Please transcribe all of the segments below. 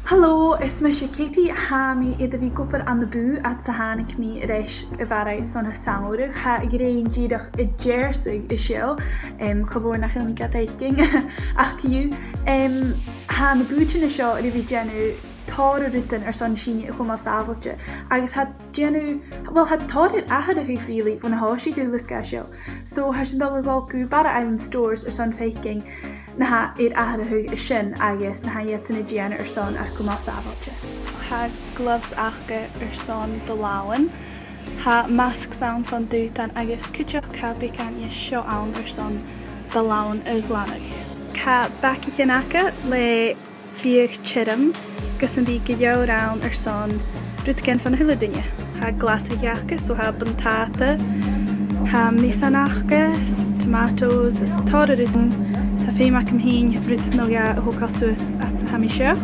Hallo, is me sé Katie ha mi idir bhí gopur an na bú at sa hánig mi reis I bhara sonna saoireg ha I réon díadach I djersig I seo chobór nach mi gad éiking ach ciú ha na búte na seo I bhí gennu táir rutan son síine chum á sábhailte agus had gennu had táir ahad a chuhrílí bhna háisí go lusca seo so ha sin dal bhil go bara Island Stores son féiking na ha ahad a thug sin agus na ha iad sanna déana son ar chum á sábhailte. Ha gloves achga son do láhan ha mask sound son dútan agus cuiteach capi can is seo ann son do láhan ar glanach. Ca baci chinnacha le bíag chidam gus an bhí go deorán son rud cin son thula duine. Ha glasaíocha so ha buntáta, ha misanachgas, tomatoes, is táir rutan sa féach am hain rud nóga thuá suas at sa haimi seo.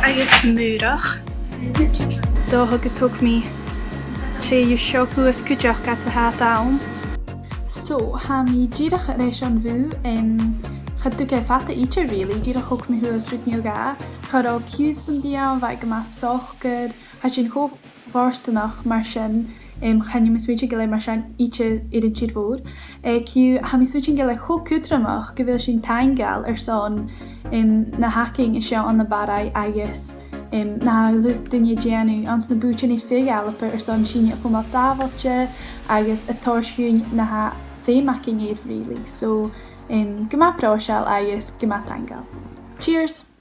Agus múrach. Dótha go tóg mi sé ju seo chuas cuideach at sa hat am. So, ha mi díadach rééis an bhú chad go fata íte really, díadach thug mi chuas rud nóga. Chad á ciús an bíán bhaid go más sochgad, ha sin chó bharstanach mar sin chan mi switching go le mar sin íte idir tíad fór. Ciú ha mi switching go le chó cútramach go bhfuil sin taingal son na hacking is seo an na bara agus na lus duine déanú ans na búte ní fégalpa son síine chum á sábhailte agus a táirisiún na ha féimaching éad really. So go má práseáil agus go má taingal. Cheers!